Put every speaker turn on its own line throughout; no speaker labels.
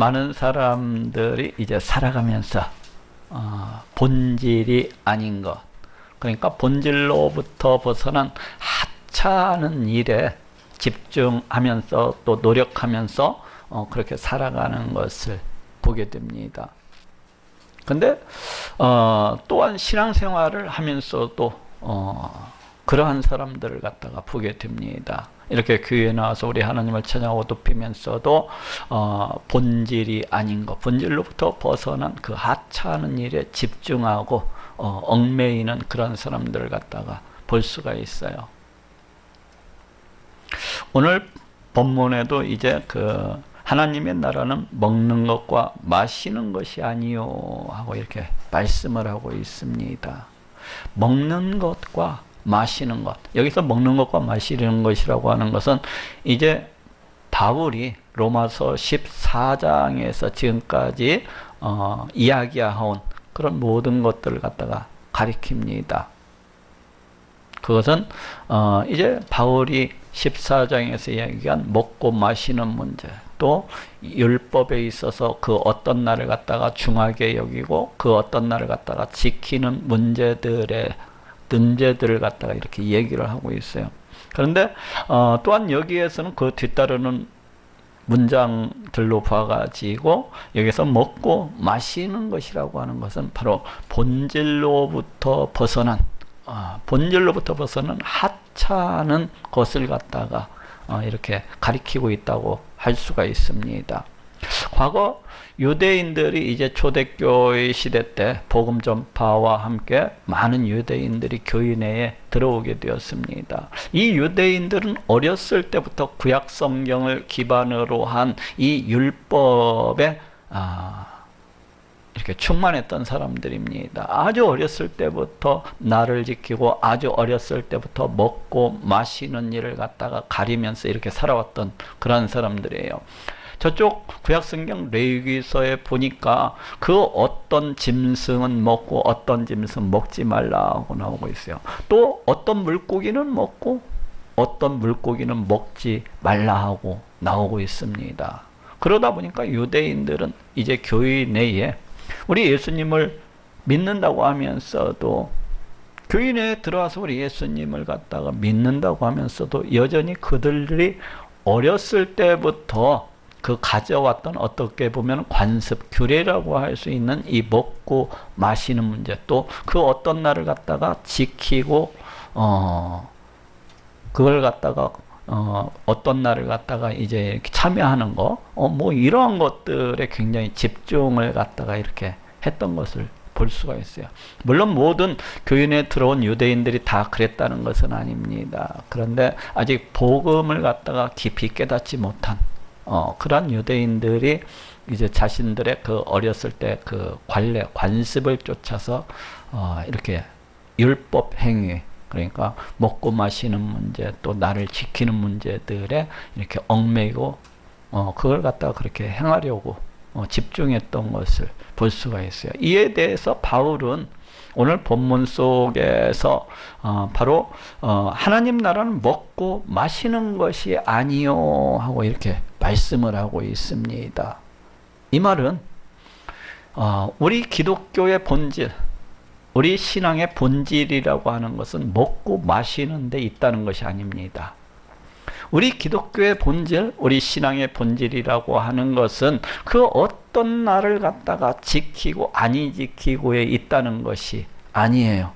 많은 사람들이 이제 살아가면서 본질이 아닌 것, 그러니까 본질로부터 벗어난 하찮은 일에 집중하면서 또 노력하면서 그렇게 살아가는 것을 보게 됩니다. 근데 또한 신앙생활을 하면서도 그러한 사람들을 갖다가 보게 됩니다. 이렇게 교회에 나와서 우리 하나님을 찬양하고 높이면서도 본질이 아닌 것, 본질로부터 벗어난 그 하찮은 일에 집중하고 얽매이는 그런 사람들을 갖다가 볼 수가 있어요. 오늘 본문에도 이제 그 하나님의 나라는 먹는 것과 마시는 것이 아니요 하고 이렇게 말씀을 하고 있습니다. 먹는 것과 마시는 것, 여기서 먹는 것과 마시는 것이라고 하는 것은 이제 바울이 로마서 14장에서 지금까지 이야기해온 그런 모든 것들을 갖다가 가리킵니다. 그것은 이제 바울이 14장에서 이야기한 먹고 마시는 문제, 또 율법에 있어서 그 어떤 날을 갖다가 중하게 여기고 그 어떤 날을 갖다가 지키는 문제들을 갖다가 이렇게 얘기를 하고 있어요. 그런데 또한 여기에서는 그 뒤따르는 문장들로 봐가지고 여기서 먹고 마시는 것이라고 하는 것은 바로 본질로부터 벗어난 하찮은 것을 갖다가 이렇게 가리키고 있다고 할 수가 있습니다. 과거 유대인들이 이제 초대교회 시대 때 복음 전파와 함께 많은 유대인들이 교회 내에 들어오게 되었습니다. 이 유대인들은 어렸을 때부터 구약 성경을 기반으로 한 이 율법에 이렇게 충만했던 사람들입니다. 아주 어렸을 때부터 날을 지키고 아주 어렸을 때부터 먹고 마시는 일을 갖다가 가리면서 이렇게 살아왔던 그런 사람들이에요. 저쪽 구약성경 레위기서에 보니까 그 어떤 짐승은 먹고 어떤 짐승은 먹지 말라고 나오고 있어요. 또 어떤 물고기는 먹고 어떤 물고기는 먹지 말라 하고 나오고 있습니다. 그러다 보니까 유대인들은 이제 교회 내에 우리 예수님을 믿는다고 하면서도 교회 내에 들어와서 우리 예수님을 갖다가 믿는다고 하면서도 여전히 그들이 어렸을 때부터 그 가져왔던 어떻게 보면 관습, 규례라고 할 수 있는 이 먹고 마시는 문제, 또 그 어떤 날을 갖다가 지키고 그걸 갖다가 어떤 날을 갖다가 이제 이렇게 참여하는 거, 뭐 이러한 것들에 굉장히 집중을 갖다가 이렇게 했던 것을 볼 수가 있어요. 물론 모든 교인에 들어온 유대인들이 다 그랬다는 것은 아닙니다. 그런데 아직 복음을 갖다가 깊이 깨닫지 못한 그러한 유대인들이 이제 자신들의 그 어렸을 때 그 관습을 쫓아서 이렇게 율법 행위, 그러니까 먹고 마시는 문제, 또 나를 지키는 문제들에 이렇게 얽매이고 그걸 갖다가 그렇게 행하려고 집중했던 것을 볼 수가 있어요. 이에 대해서 바울은 오늘 본문 속에서 바로 하나님 나라는 먹고 마시는 것이 아니요 하고 이렇게 말씀을 하고 있습니다. 이 말은 우리 기독교의 본질, 우리 신앙의 본질이라고 하는 것은 먹고 마시는 데 있다는 것이 아닙니다. 우리 기독교의 본질, 우리 신앙의 본질이라고 하는 것은 그 어떤 날을 갖다가 지키고 아니 지키고에 있다는 것이 아니에요.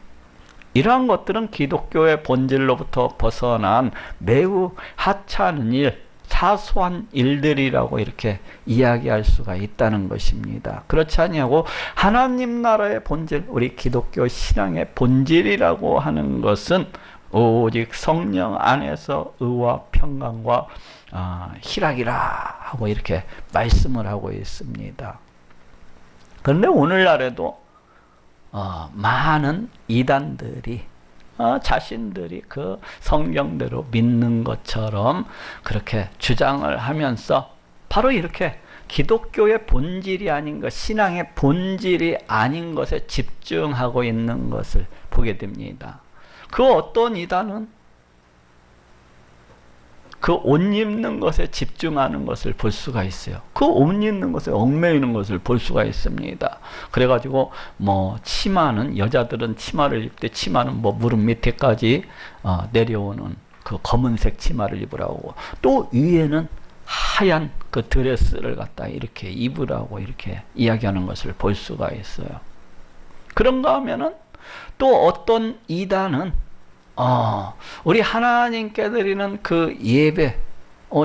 이러한 것들은 기독교의 본질로부터 벗어난 매우 하찮은 일, 사소한 일들이라고 이렇게 이야기할 수가 있다는 것입니다. 그렇지 아니하고 하나님 나라의 본질, 우리 기독교 신앙의 본질이라고 하는 것은 오직 성령 안에서 의와 평강과 희락이라 하고 이렇게 말씀을 하고 있습니다. 그런데 오늘날에도 많은 이단들이 자신들이 그 성경대로 믿는 것처럼 그렇게 주장을 하면서 바로 이렇게 기독교의 본질이 아닌 것, 신앙의 본질이 아닌 것에 집중하고 있는 것을 보게 됩니다. 그 어떤 이단은 그 옷 입는 것에 집중하는 것을 볼 수가 있어요. 그 옷 입는 것에 얽매이는 것을 볼 수가 있습니다. 그래가지고 뭐 치마는, 여자들은 치마를 입되 치마는 뭐 무릎 밑에까지 내려오는 그 검은색 치마를 입으라고, 또 위에는 하얀 그 드레스를 갖다 이렇게 입으라고 이렇게 이야기하는 것을 볼 수가 있어요. 그런가 하면은 또 어떤 이단은 우리 하나님께 드리는 그 예배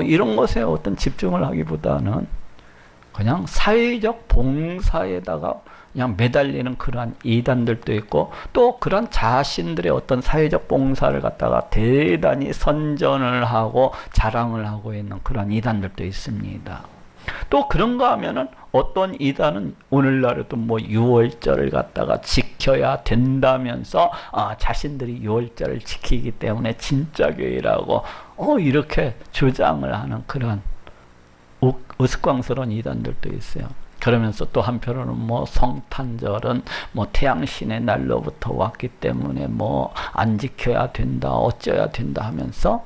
이런 것에 어떤 집중을 하기보다는 그냥 사회적 봉사에다가 그냥 매달리는 그러한 이단들도 있고, 또 그런 자신들의 어떤 사회적 봉사를 갖다가 대단히 선전을 하고 자랑을 하고 있는 그런 이단들도 있습니다. 또 그런가 하면은 어떤 이단은 오늘날에도 뭐 6월절을 갖다가 지켜야 된다면서 자신들이 6월절을 지키기 때문에 진짜 교회라고 이렇게 주장을 하는 그런 우스꽝스러운 이단들도 있어요. 그러면서 또 한편으로는 뭐 성탄절은 뭐 태양신의 날로부터 왔기 때문에 뭐 안 지켜야 된다, 어쩌야 된다 하면서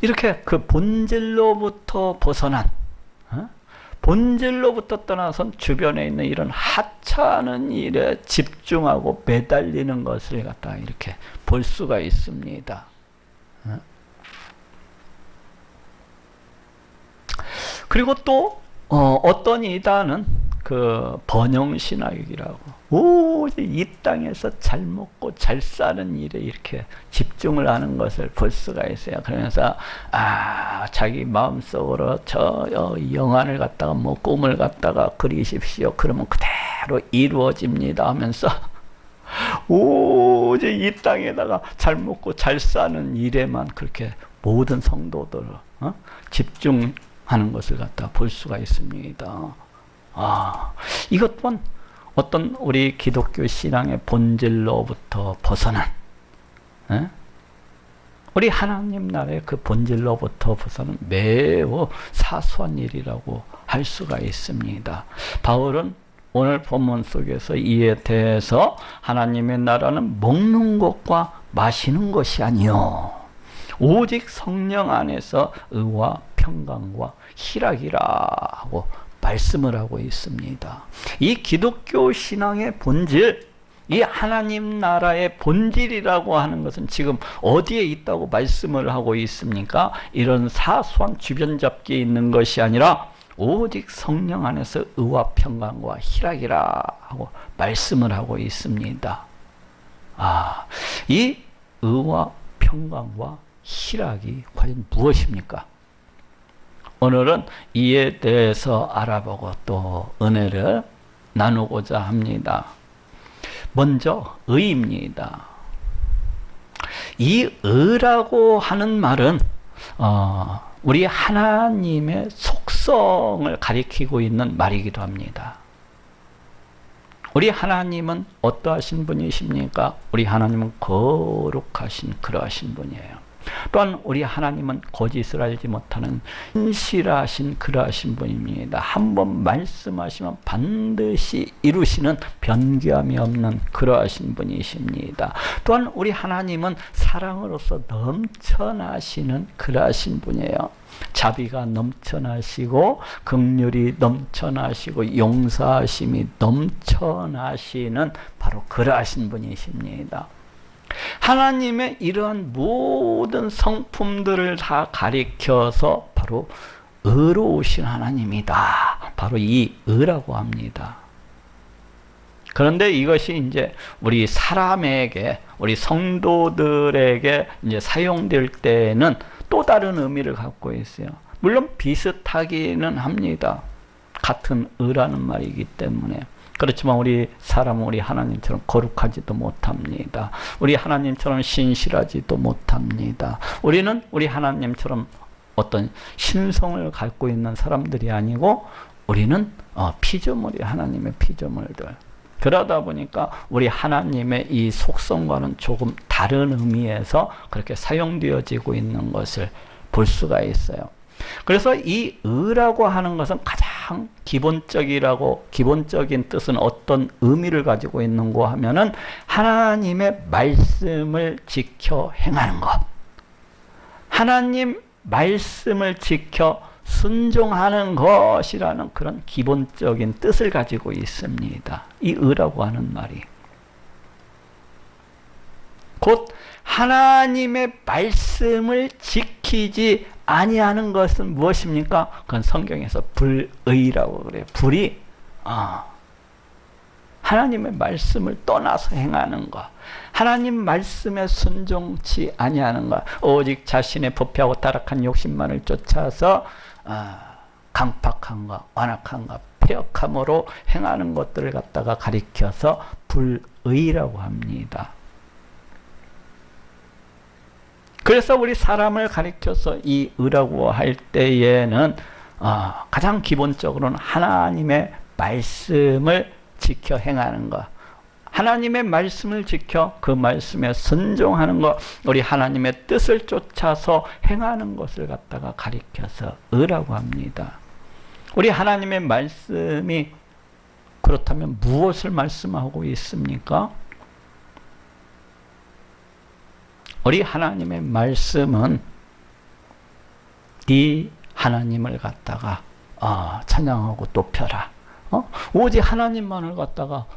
이렇게 그 본질로부터 벗어난, 본질로부터 떠나선 주변에 있는 이런 하찮은 일에 집중하고 매달리는 것을 갖다 이렇게 볼 수가 있습니다. 그리고 또 어떤 이단은 그 번영신학이라고, 오직 이 땅에서 잘 먹고 잘 사는 일에 이렇게 집중을 하는 것을 볼 수가 있어요. 그러면서 자기 마음속으로 저 영안을 갖다가 뭐 꿈을 갖다가 그리십시오. 그러면 그대로 이루어집니다 하면서 오직 이 땅에다가 잘 먹고 잘 사는 일에만 그렇게 모든 성도들을 집중하는 것을 갖다 볼 수가 있습니다. 이것 또한 어떤 우리 기독교 신앙의 본질로부터 벗어난, 우리 하나님 나라의 그 본질로부터 벗어난 매우 사소한 일이라고 할 수가 있습니다. 바울은 오늘 본문 속에서 이에 대해서 하나님의 나라는 먹는 것과 마시는 것이 아니요 오직 성령 안에서 의와 평강과 희락이라 하고 말씀을 하고 있습니다. 이 기독교 신앙의 본질, 이 하나님 나라의 본질이라고 하는 것은 지금 어디에 있다고 말씀을 하고 있습니까? 이런 사소한 주변 잡기에 있는 것이 아니라 오직 성령 안에서 의와 평강과 희락이라 하고 말씀을 하고 있습니다. 이 의와 평강과 희락이 과연 무엇입니까? 오늘은 이에 대해서 알아보고 또 은혜를 나누고자 합니다. 먼저 의입니다. 이 의라고 하는 말은 우리 하나님의 속성을 가리키고 있는 말이기도 합니다. 우리 하나님은 어떠하신 분이십니까? 우리 하나님은 거룩하신 그러하신 분이에요. 또한 우리 하나님은 거짓을 알지 못하는 신실하신 그러하신 분입니다. 한번 말씀하시면 반드시 이루시는 변개함이 없는 그러하신 분이십니다. 또한 우리 하나님은 사랑으로서 넘쳐나시는 그러하신 분이에요. 자비가 넘쳐나시고 긍휼이 넘쳐나시고 용서하심이 넘쳐나시는 바로 그러하신 분이십니다. 하나님의 이러한 모든 성품들을 다 가리켜서 바로 의로우신 하나님이다. 바로 이 의라고 합니다. 그런데 이것이 이제 우리 사람에게, 우리 성도들에게 이제 사용될 때는 또 다른 의미를 갖고 있어요. 물론 비슷하기는 합니다. 같은 의라는 말이기 때문에. 그렇지만 우리 사람은 우리 하나님처럼 거룩하지도 못합니다. 우리 하나님처럼 신실하지도 못합니다. 우리는 우리 하나님처럼 어떤 신성을 갖고 있는 사람들이 아니고 우리는 피조물이 하나님의 피조물들. 그러다 보니까 우리 하나님의 이 속성과는 조금 다른 의미에서 그렇게 사용되어지고 있는 것을 볼 수가 있어요. 그래서 이 의라고 하는 것은 가장 기본적인 뜻은 어떤 의미를 가지고 있는고 하면은 하나님의 말씀을 지켜 행하는 것. 하나님 말씀을 지켜 순종하는 것이라는 그런 기본적인 뜻을 가지고 있습니다. 이 의라고 하는 말이. 곧 하나님의 말씀을 지키지 아니하는 것은 무엇입니까? 그건 성경에서 불의라고 그래요. 불이 하나님의 말씀을 떠나서 행하는 것, 하나님 말씀에 순종치 아니하는 것, 오직 자신의 부패하고 타락한 욕심만을 쫓아서 강팍함과 완악함과 패역함으로 행하는 것들을 갖다가 가리켜서 불의라고 합니다. 그래서 우리 사람을 가리켜서 이 의라고 할 때에는 가장 기본적으로는 하나님의 말씀을 지켜 행하는 것, 하나님의 말씀을 지켜 그 말씀에 순종하는 것, 우리 하나님의 뜻을 쫓아서 행하는 것을 갖다가 가리켜서 의라고 합니다. 우리 하나님의 말씀이 그렇다면 무엇을 말씀하고 있습니까? 우리 하나님의 말씀은 네 하나님을 갖다가 찬양하고 높여라. 오직 하나님만을 갖다가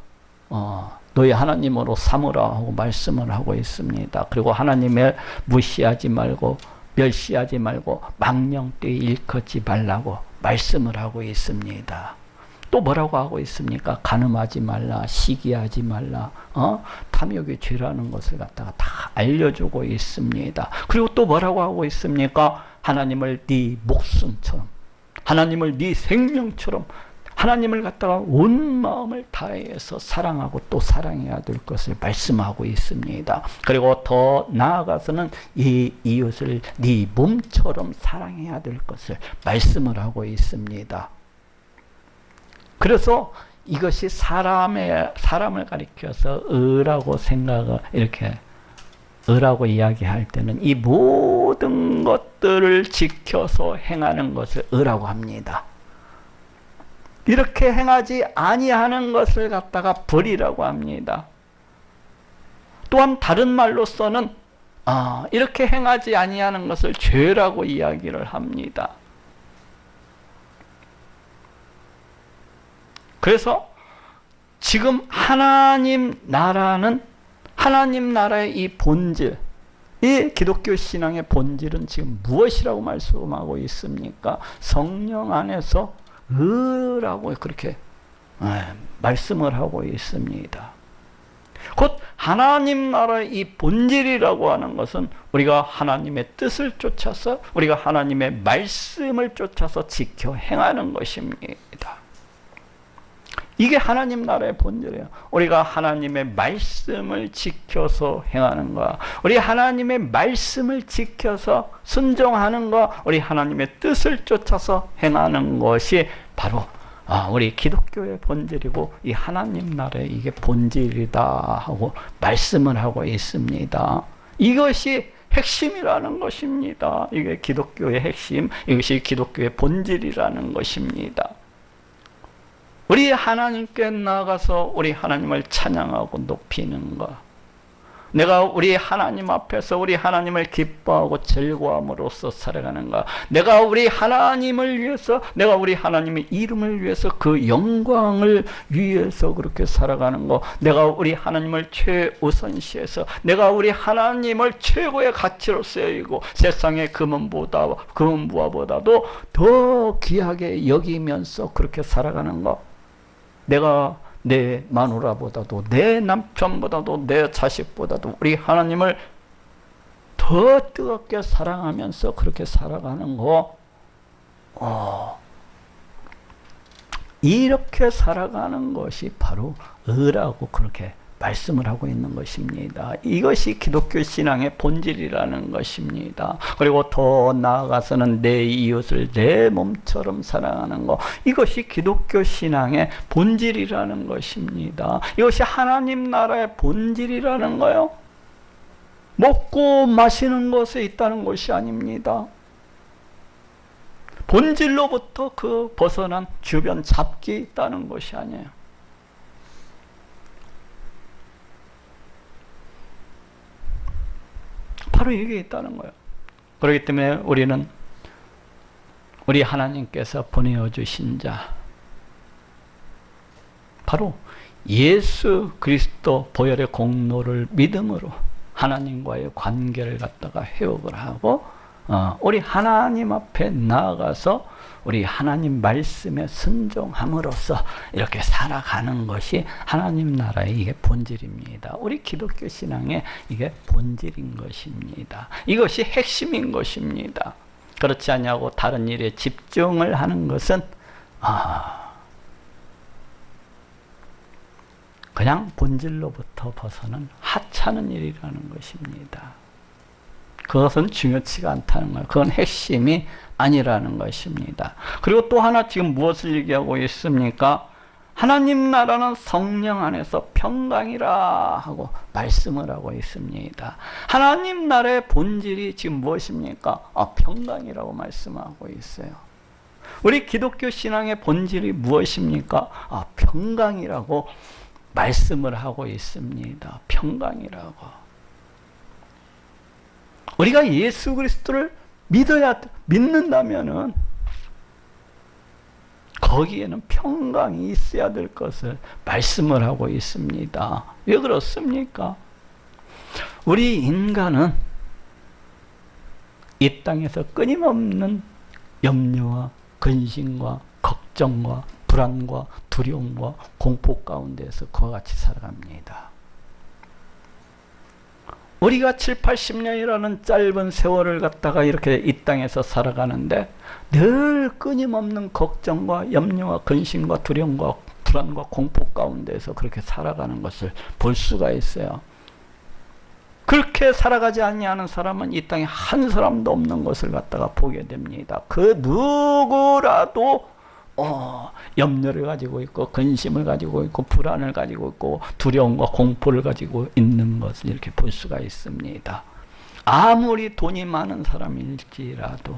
너희 하나님으로 삼으라 하고 말씀을 하고 있습니다. 그리고 하나님을 무시하지 말고 멸시하지 말고 망령되이 일컫지 말라고 말씀을 하고 있습니다. 또 뭐라고 하고 있습니까? 간음하지 말라, 시기하지 말라, 탐욕이 죄라는 것을 갖다가 다 알려주고 있습니다. 그리고 또 뭐라고 하고 있습니까? 하나님을 네 목숨처럼, 하나님을 네 생명처럼, 하나님을 갖다가 온 마음을 다해서 사랑하고 또 사랑해야 될 것을 말씀하고 있습니다. 그리고 더 나아가서는 이 이웃을 네 몸처럼 사랑해야 될 것을 말씀을 하고 있습니다. 그래서 이것이 사람을 가리켜서 의라고 생각을 이렇게 의라고 이야기할 때는 이 모든 것들을 지켜서 행하는 것을 의라고 합니다. 이렇게 행하지 아니하는 것을 갖다가 불이라고 합니다. 또한 다른 말로서는 이렇게 행하지 아니하는 것을 죄라고 이야기를 합니다. 그래서 지금 하나님 나라는 하나님 나라의 이 본질, 이 기독교 신앙의 본질은 지금 무엇이라고 말씀하고 있습니까? 성령 안에서 의라고 그렇게 말씀을 하고 있습니다. 곧 하나님 나라의 이 본질이라고 하는 것은 우리가 하나님의 뜻을 쫓아서 우리가 하나님의 말씀을 쫓아서 지켜 행하는 것입니다. 이게 하나님 나라의 본질이에요. 우리가 하나님의 말씀을 지켜서 행하는 것, 우리 하나님의 말씀을 지켜서 순종하는 것, 우리 하나님의 뜻을 쫓아서 행하는 것이 바로 우리 기독교의 본질이고 이 하나님 나라의 이게 본질이다 하고 말씀을 하고 있습니다. 이것이 핵심이라는 것입니다. 이게 기독교의 핵심, 이것이 기독교의 본질이라는 것입니다. 우리 하나님께 나아가서 우리 하나님을 찬양하고 높이는 것, 내가 우리 하나님 앞에서 우리 하나님을 기뻐하고 즐거움으로써 살아가는 것, 내가 우리 하나님을 위해서, 내가 우리 하나님의 이름을 위해서 그 영광을 위해서 그렇게 살아가는 것, 내가 우리 하나님을 최우선시해서 내가 우리 하나님을 최고의 가치로 쓰이고 세상의 금은부화보다도 더 귀하게 여기면서 그렇게 살아가는 것, 내가 내 마누라보다도 내 남편보다도 내 자식보다도 우리 하나님을 더 뜨겁게 사랑하면서 그렇게 살아가는 거, 이렇게 살아가는 것이 바로 의라고 그렇게 말씀을 하고 있는 것입니다. 이것이 기독교 신앙의 본질이라는 것입니다. 그리고 더 나아가서는 내 이웃을 내 몸처럼 사랑하는 것, 이것이 기독교 신앙의 본질이라는 것입니다. 이것이 하나님 나라의 본질이라는 거요. 먹고 마시는 것에 있다는 것이 아닙니다. 본질로부터 그 벗어난 주변 잡기에 있다는 것이 아니에요. 바로 이게 있다는 거예요. 그렇기 때문에 우리는 우리 하나님께서 보내어 주신 자, 바로 예수 그리스도 보혈의 공로를 믿음으로 하나님과의 관계를 갖다가 회복을 하고 우리 하나님 앞에 나아가서 우리 하나님 말씀에 순종함으로써 이렇게 살아가는 것이 하나님 나라의 이게 본질입니다. 우리 기독교 신앙의 이게 본질인 것입니다. 이것이 핵심인 것입니다. 그렇지 않냐고 다른 일에 집중을 하는 것은 그냥 본질로부터 벗어난 하찮은 일이라는 것입니다. 그것은 중요치가 않다는 거예요. 그건 핵심이 아니라는 것입니다. 그리고 또 하나 지금 무엇을 얘기하고 있습니까? 하나님 나라는 성령 안에서 평강이라 하고 말씀을 하고 있습니다. 하나님 나라의 본질이 지금 무엇입니까? 평강이라고 말씀하고 있어요. 우리 기독교 신앙의 본질이 무엇입니까? 평강이라고 말씀을 하고 있습니다. 평강이라고. 우리가 예수 그리스도를 믿는다면은 거기에는 평강이 있어야 될 것을 말씀을 하고 있습니다. 왜 그렇습니까? 우리 인간은 이 땅에서 끊임없는 염려와 근심과 걱정과 불안과 두려움과 공포 가운데서 그와 같이 살아갑니다. 우리가 7, 80년이라는 짧은 세월을 갖다가 이렇게 이 땅에서 살아가는데 늘 끊임없는 걱정과 염려와 근심과 두려움과 불안과 공포 가운데서 그렇게 살아가는 것을 볼 수가 있어요. 그렇게 살아가지 아니하는 사람은 이 땅에 한 사람도 없는 것을 갖다가 보게 됩니다. 그 누구라도 염려를 가지고 있고 근심을 가지고 있고 불안을 가지고 있고 두려움과 공포를 가지고 있는 것을 이렇게 볼 수가 있습니다. 아무리 돈이 많은 사람일지라도,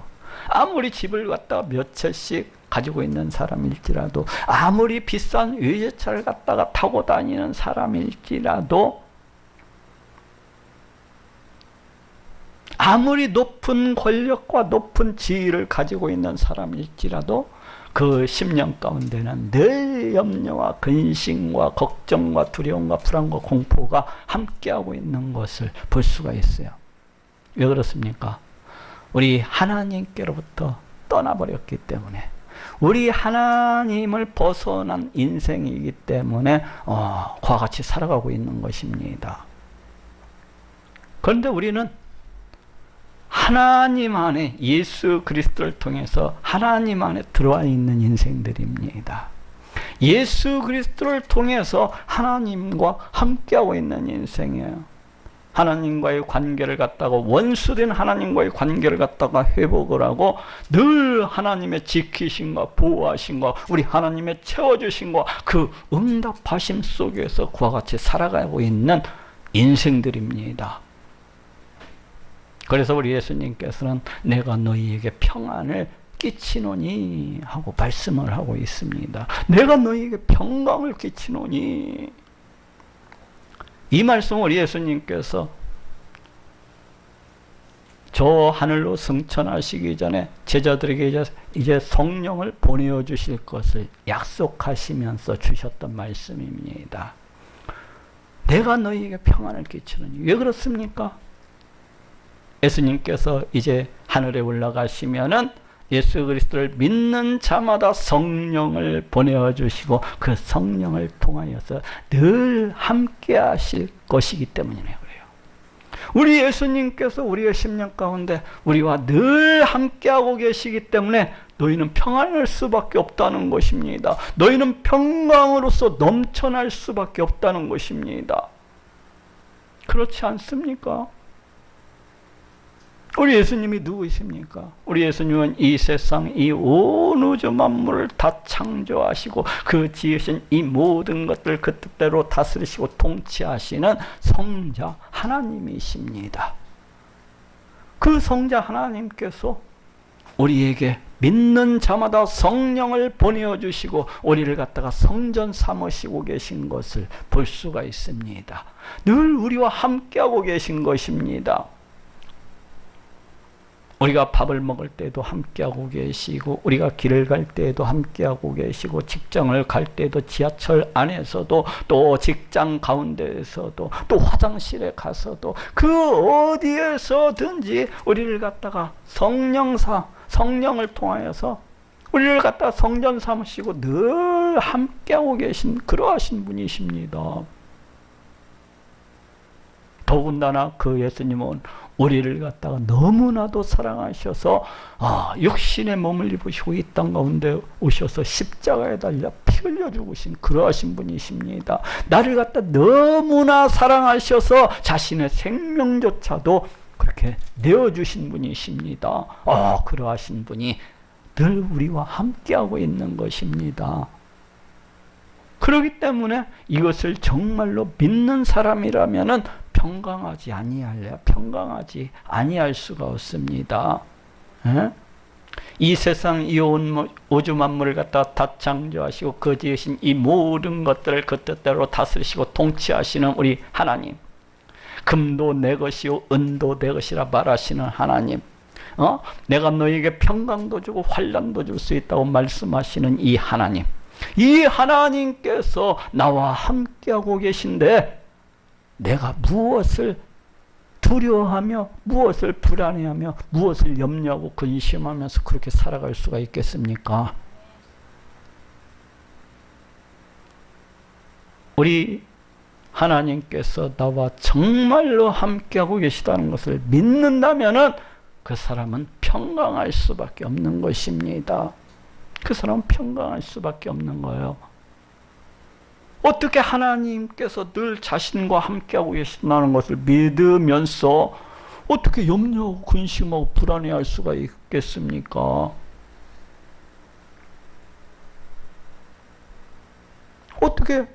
아무리 집을 갖다가 몇 채씩 가지고 있는 사람일지라도, 아무리 비싼 외제차를 갖다가 타고 다니는 사람일지라도, 아무리 높은 권력과 높은 지위를 가지고 있는 사람일지라도 그 심령 가운데는 늘 염려와 근심과 걱정과 두려움과 불안과 공포가 함께하고 있는 것을 볼 수가 있어요. 왜 그렇습니까? 우리 하나님께로부터 떠나버렸기 때문에, 우리 하나님을 벗어난 인생이기 때문에 그와 같이 살아가고 있는 것입니다. 그런데 우리는 하나님 안에 예수 그리스도를 통해서 하나님 안에 들어와 있는 인생들입니다. 예수 그리스도를 통해서 하나님과 함께하고 있는 인생이에요. 하나님과의 관계를 갖다가, 원수된 하나님과의 관계를 갖다가 회복을 하고 늘 하나님의 지키심과 보호하심과 우리 하나님의 채워주심과 그 응답하심 속에서 그와 같이 살아가고 있는 인생들입니다. 그래서 우리 예수님께서는 내가 너희에게 평안을 끼치노니 하고 말씀을 하고 있습니다. 내가 너희에게 평강을 끼치노니, 이 말씀을 우리 예수님께서 저 하늘로 승천하시기 전에 제자들에게 이제 성령을 보내어 주실 것을 약속하시면서 주셨던 말씀입니다. 내가 너희에게 평안을 끼치노니. 왜 그렇습니까? 예수님께서 이제 하늘에 올라가시면은 예수 그리스도를 믿는 자마다 성령을 보내어 주시고 그 성령을 통하여서 늘 함께 하실 것이기 때문이네요. 우리 예수님께서 우리의 심령 가운데 우리와 늘 함께하고 계시기 때문에 너희는 평안할 수밖에 없다는 것입니다. 너희는 평강으로서 넘쳐날 수밖에 없다는 것입니다. 그렇지 않습니까? 우리 예수님이 누구이십니까? 우리 예수님은 이 세상, 이 온 우주 만물을 다 창조하시고 그 지으신 이 모든 것들 그 뜻대로 다스리시고 통치하시는 성자 하나님이십니다. 그 성자 하나님께서 우리에게 믿는 자마다 성령을 보내어 주시고 우리를 갖다가 성전 삼으시고 계신 것을 볼 수가 있습니다. 늘 우리와 함께하고 계신 것입니다. 우리가 밥을 먹을 때도 함께하고 계시고, 우리가 길을 갈 때에도 함께하고 계시고, 직장을 갈 때도, 지하철 안에서도, 또 직장 가운데에서도, 또 화장실에 가서도, 그 어디에서든지 우리를 갖다가 성령을 통하여서 우리를 갖다가 성전 삼으시고 늘 함께하고 계신 그러하신 분이십니다. 더군다나 그 예수님은 우리를 갖다가 너무나도 사랑하셔서 육신의 몸을 입으시고 이 땅 가운데 오셔서 십자가에 달려 피 흘려 죽으신 그러하신 분이십니다. 나를 갖다 너무나 사랑하셔서 자신의 생명조차도 그렇게 내어주신 분이십니다. 그러하신 분이 늘 우리와 함께하고 있는 것입니다. 그렇기 때문에 이것을 정말로 믿는 사람이라면은 평강하지 아니할 수가 없습니다. 이 세상 이 우주 만물을 갖다 다 창조하시고 그 지으신 이 모든 것들을 그 뜻대로 다스리시고 통치하시는 우리 하나님, 금도 내 것이요 은도 내 것이라 말하시는 하나님, 내가 너에게 평강도 주고 환난도 줄 수 있다고 말씀하시는 이 하나님, 이 하나님께서 나와 함께하고 계신데 내가 무엇을 두려워하며 무엇을 불안해하며 무엇을 염려하고 근심하면서 그렇게 살아갈 수가 있겠습니까? 우리 하나님께서 나와 정말로 함께하고 계시다는 것을 믿는다면은 그 사람은 평강할 수밖에 없는 것입니다. 그 사람은 평강할 수밖에 없는 거예요. 어떻게 하나님께서 늘 자신과 함께하고 계신다는 것을 믿으면서 어떻게 염려하고 근심하고 불안해할 수가 있겠습니까? 어떻게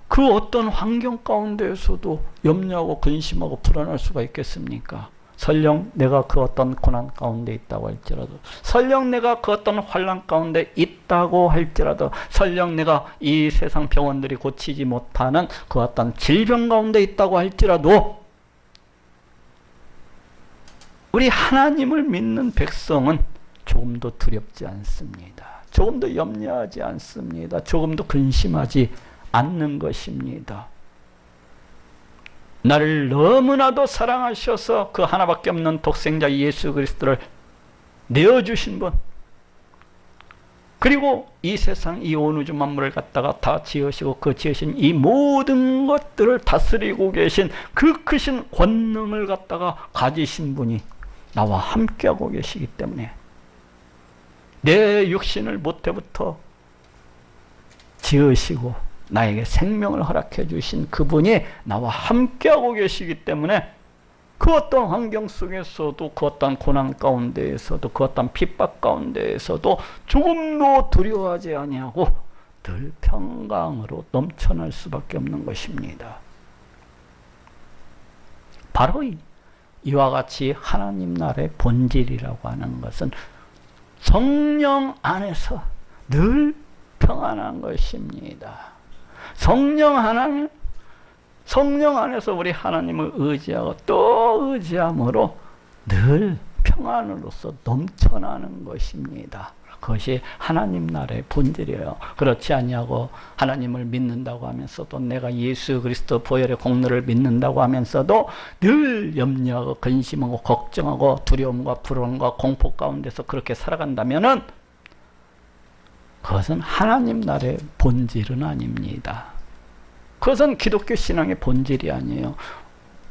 그 어떤 환경 가운데에서도 염려하고 근심하고 불안할 수가 있겠습니까? 설령 내가 그 어떤 고난 가운데 있다고 할지라도, 설령 내가 그 어떤 환난 가운데 있다고 할지라도, 설령 내가 이 세상 병원들이 고치지 못하는 그 어떤 질병 가운데 있다고 할지라도, 우리 하나님을 믿는 백성은 조금도 두렵지 않습니다. 조금도 염려하지 않습니다. 조금도 근심하지 않는 것입니다. 나를 너무나도 사랑하셔서 그 하나밖에 없는 독생자 예수 그리스도를 내어주신 분, 그리고 이 세상 이 온 우주 만물을 갖다가 다 지으시고 그 지으신 이 모든 것들을 다스리고 계신 그 크신 권능을 갖다가 가지신 분이 나와 함께하고 계시기 때문에 내 육신을 모태부터 지으시고 나에게 생명을 허락해 주신 그분이 나와 함께하고 계시기 때문에 그 어떤 환경 속에서도, 그 어떤 고난 가운데에서도, 그 어떤 핍박 가운데에서도 조금도 두려워하지 아니하고 늘 평강으로 넘쳐날 수밖에 없는 것입니다. 바로 이와 같이 하나님 나라의 본질이라고 하는 것은 성령 안에서 늘 평안한 것입니다. 성령 안에서 우리 하나님을 의지하고 또 의지함으로 늘 평안으로서 넘쳐나는 것입니다. 그것이 하나님 나라의 본질이에요. 그렇지 아니하고 하나님을 믿는다고 하면서도, 내가 예수 그리스도 보혈의 공로를 믿는다고 하면서도 늘 염려하고 근심하고 걱정하고 두려움과 불안과 공포 가운데서 그렇게 살아간다면은 그것은 하나님 나라의 본질은 아닙니다. 그것은 기독교 신앙의 본질이 아니에요.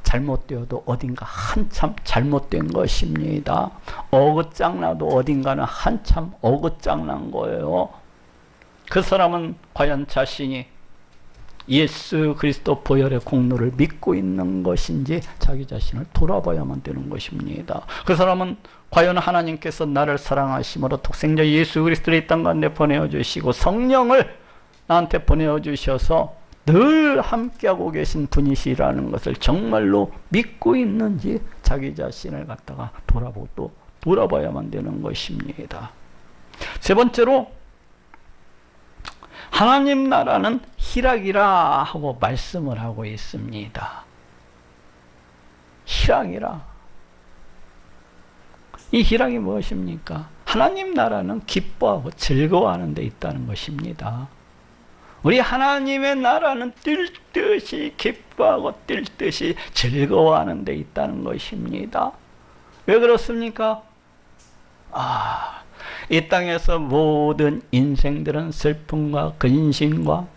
잘못되어도 어딘가 한참 잘못된 것입니다. 어긋장나도 어딘가는 한참 어긋장난 거예요. 그 사람은 과연 자신이 예수 그리스도 보혈의 공로를 믿고 있는 것인지 자기 자신을 돌아봐야만 되는 것입니다. 그 사람은 과연 하나님께서 나를 사랑하심으로 독생자 예수 그리스도를 이 땅 가운데 보내어주시고 성령을 나한테 보내어주셔서 늘 함께하고 계신 분이시라는 것을 정말로 믿고 있는지 자기 자신을 갖다가 돌아보고 또 돌아봐야만 되는 것입니다. 세 번째로, 하나님 나라는 희락이라 하고 말씀을 하고 있습니다. 희락이라. 이 희락이 무엇입니까? 하나님 나라는 기뻐하고 즐거워하는 데 있다는 것입니다. 우리 하나님의 나라는 뛸 듯이 기뻐하고 뛸 듯이 즐거워하는 데 있다는 것입니다. 왜 그렇습니까? 이 땅에서 모든 인생들은 슬픔과 근심과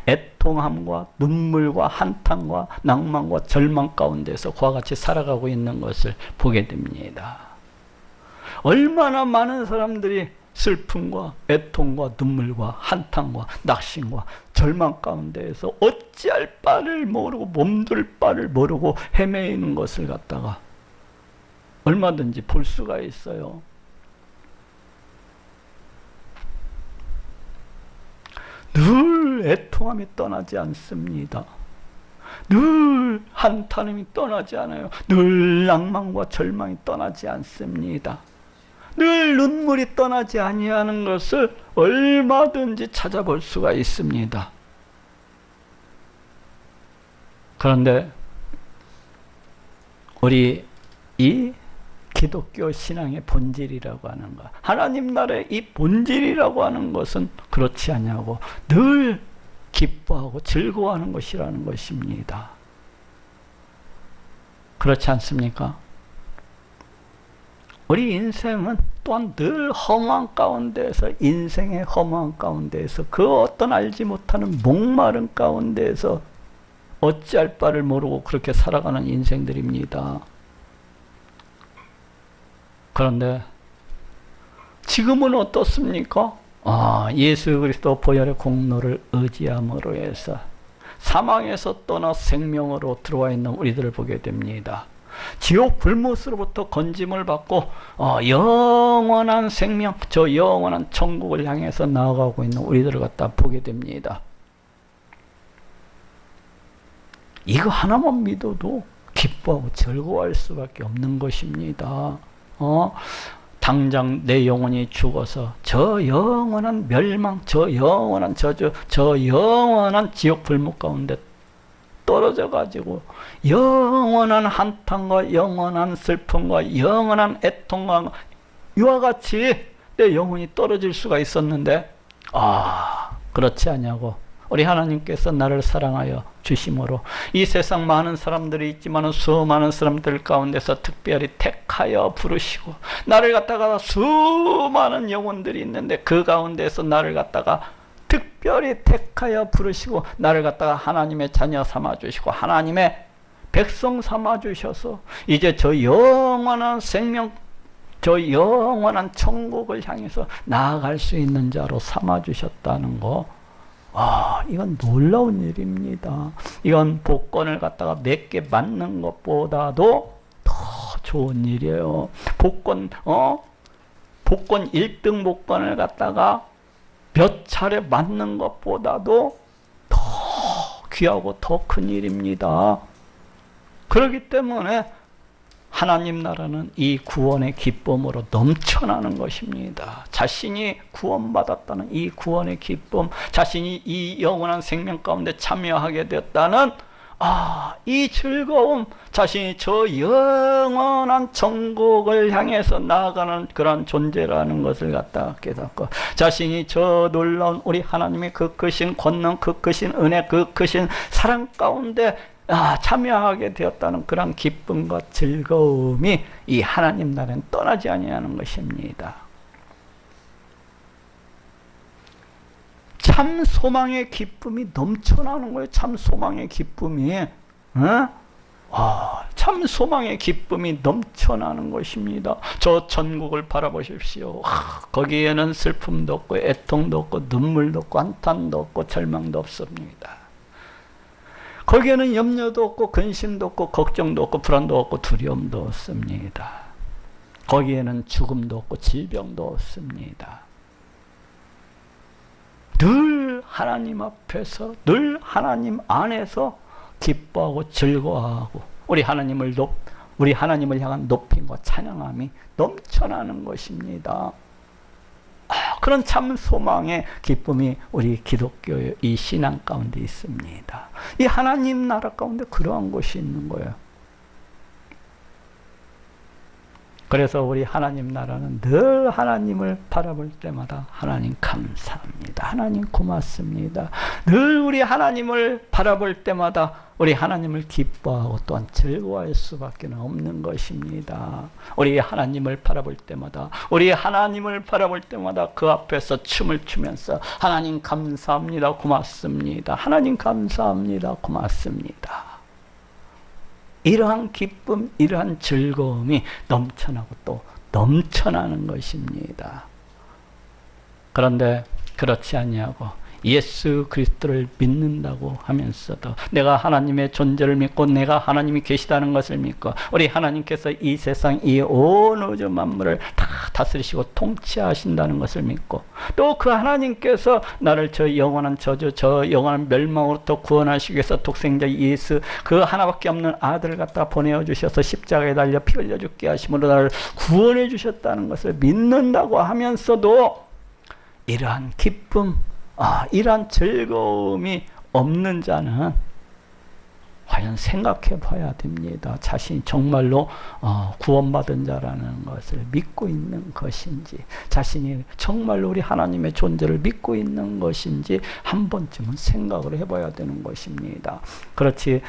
애통함과 눈물과 한탄과 낭만과 절망 가운데서 그와 같이 살아가고 있는 것을 보게 됩니다. 얼마나 많은 사람들이 슬픔과 애통과 눈물과 한탄과 낙심과 절망 가운데에서 어찌할 바를 모르고 몸둘 바를 모르고 헤매이는 것을 갖다가 얼마든지 볼 수가 있어요. 늘 애통함이 떠나지 않습니다. 늘 한탄함이 떠나지 않아요. 늘 낭만과 절망이 떠나지 않습니다. 늘 눈물이 떠나지 아니하는 것을 얼마든지 찾아볼 수가 있습니다. 그런데 우리 이 기독교 신앙의 본질이라고 하는 것, 하나님 나라의 이 본질이라고 하는 것은 그렇지 않냐고 늘 기뻐하고 즐거워하는 것이라는 것입니다. 그렇지 않습니까? 우리 인생은 또한 늘 허무한 가운데에서, 인생의 허무한 가운데에서, 그 어떤 알지 못하는 목마른 가운데에서 어찌할 바를 모르고 그렇게 살아가는 인생들입니다. 그런데 지금은 어떻습니까? 예수 그리스도 보혈의 공로를 의지함으로 해서 사망에서 떠나 생명으로 들어와 있는 우리들을 보게 됩니다. 지옥 불못으로부터 건짐을 받고 영원한 생명, 저 영원한 천국을 향해서 나아가고 있는 우리들을 갖다 보게 됩니다. 이거 하나만 믿어도 기뻐하고 즐거워할 수밖에 없는 것입니다. 당장 내 영혼이 죽어서 저 영원한 멸망, 저 영원한 저주, 저 영원한 지옥 불못 가운데 떨어져 가지고 영원한 한탄과 영원한 슬픔과 영원한 애통과 이와 같이 내 영혼이 떨어질 수가 있었는데 그렇지 않냐고 우리 하나님께서 나를 사랑하여 주심으로 이 세상 많은 사람들이 있지만 수많은 사람들 가운데서 특별히 택하여 부르시고 나를 갖다가 수많은 영혼들이 있는데 그 가운데서 나를 갖다가 특별히 택하여 부르시고 나를 갖다가 하나님의 자녀 삼아주시고 하나님의 백성 삼아주셔서 이제 저 영원한 생명, 저 영원한 천국을 향해서 나아갈 수 있는 자로 삼아주셨다는 거, 이건 놀라운 일입니다. 이건 복권을 갖다가 몇 개 맞는 것보다도 더 좋은 일이에요. 복권 1등 복권을 갖다가 몇 차례 맞는 것보다도 더 귀하고 더 큰 일입니다. 그렇기 때문에 하나님 나라는 이 구원의 기쁨으로 넘쳐나는 것입니다. 자신이 구원받았다는 이 구원의 기쁨, 자신이 이 영원한 생명 가운데 참여하게 됐다는 이 즐거움, 자신이 저 영원한 천국을 향해서 나아가는 그런 존재라는 것을 갖다 깨닫고 자신이 저 놀라운 우리 하나님의 그 크신 권능, 그 크신 은혜, 그 크신 사랑 가운데 참여하게 되었다는 그런 기쁨과 즐거움이 이 하나님 나라는 떠나지 아니하는 것입니다. 참 소망의 기쁨이 넘쳐나는 거예요. 참 소망의 기쁨이 참 소망의 기쁨이 넘쳐나는 것입니다. 저 천국을 바라보십시오. 거기에는 슬픔도 없고 애통도 없고 눈물도 없고 한탄도 없고 절망도 없습니다. 거기에는 염려도 없고 근심도 없고 걱정도 없고 불안도 없고 두려움도 없습니다. 거기에는 죽음도 없고 질병도 없습니다. 늘 하나님 앞에서, 늘 하나님 안에서 기뻐하고 즐거워하고 우리 하나님을 향한 높임과 찬양함이 넘쳐나는 것입니다. 그런 참 소망의 기쁨이 우리 기독교의 이 신앙 가운데 있습니다. 이 하나님 나라 가운데 그러한 것이 있는 거예요. 그래서 우리 하나님 나라는 늘 하나님을 바라볼 때마다 하나님 감사합니다. 하나님 고맙습니다. 늘 우리 하나님을 바라볼 때마다 우리 하나님을 기뻐하고 또한 즐거워할 수밖에 없는 것입니다. 우리 하나님을 바라볼 때마다 그 앞에서 춤을 추면서 하나님 감사합니다. 고맙습니다. 하나님 감사합니다. 고맙습니다. 이러한 기쁨, 이러한 즐거움이 넘쳐나고 또 넘쳐나는 것입니다. 그런데 그렇지 아니하고 예수 그리스도를 믿는다고 하면서도 내가 하나님의 존재를 믿고 내가 하나님이 계시다는 것을 믿고 우리 하나님께서 이 세상 이 온 우주 만물을 다 다스리시고 통치하신다는 것을 믿고 또 그 하나님께서 나를 저 영원한 저주 저 영원한 멸망으로부터 구원하시기 위해서 독생자 예수 그 하나밖에 없는 아들을 갖다 보내어 주셔서 십자가에 달려 피 흘려 죽게 하심으로 나를 구원해 주셨다는 것을 믿는다고 하면서도 이러한 기쁨 이러한 즐거움이 없는 자는 과연 생각해 봐야 됩니다. 자신이 정말로 구원받은 자라는 것을 믿고 있는 것인지 자신이 정말로 우리 하나님의 존재를 믿고 있는 것인지 한 번쯤은 생각을 해봐야 되는 것입니다. 그렇지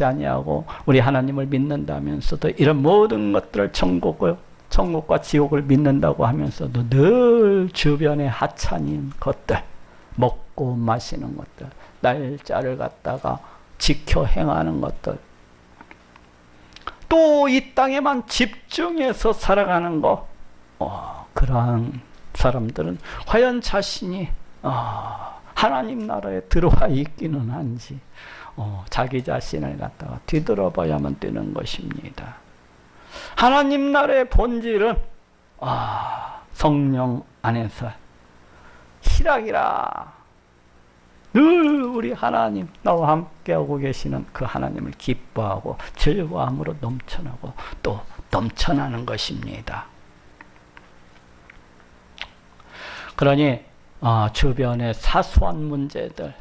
아니하고 우리 하나님을 믿는다면서도 이런 모든 것들을 천국과 지옥을 믿는다고 하면서도 늘 주변에 하찮은 것들 먹고 마시는 것들 날짜를 갖다가 지켜 행하는 것들 또 이 땅에만 집중해서 살아가는 것 그러한 사람들은 과연 자신이 하나님 나라에 들어와 있기는 한지 자기 자신을 갖다가 뒤돌아봐야만 되는 것입니다. 하나님 나라의 본질은 성령 안에서 희락이라 늘 우리 하나님 나와 함께하고 계시는 그 하나님을 기뻐하고 즐거움으로 넘쳐나고 또 넘쳐나는 것입니다. 그러니 주변의 사소한 문제들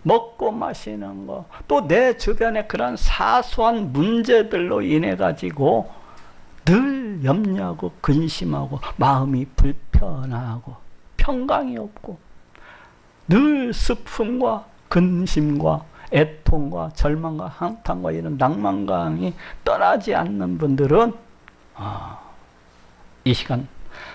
먹고 마시는 거 또 내 주변에 그런 사소한 문제들로 인해 가지고 늘 염려하고 근심하고 마음이 불편하고 평강이 없고 늘 슬픔과 근심과 애통과 절망과 한탄과 이런 낭만감이 떠나지 않는 분들은 이 시간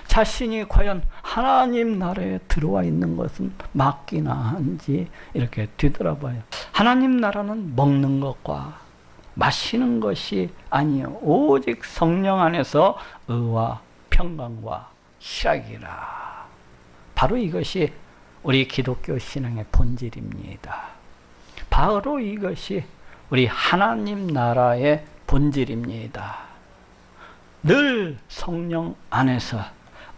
자신이 과연 하나님 나라에 들어와 있는 것은 맞기나 한지 이렇게 뒤돌아봐요. 하나님 나라는 먹는 것과 마시는 것이 아니요 오직 성령 안에서 의와 평강과 희락이라. 바로 이것이 우리 기독교 신앙의 본질입니다. 바로 이것이 우리 하나님 나라의 본질입니다. 늘 성령 안에서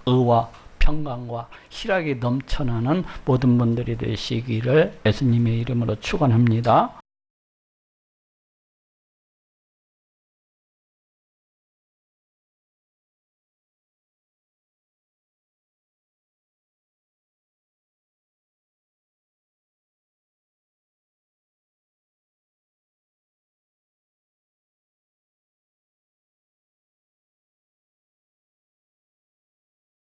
의와 평강과 희락이 넘쳐나는 모든 분들이 되시기를 예수님의 이름으로 축원합니다.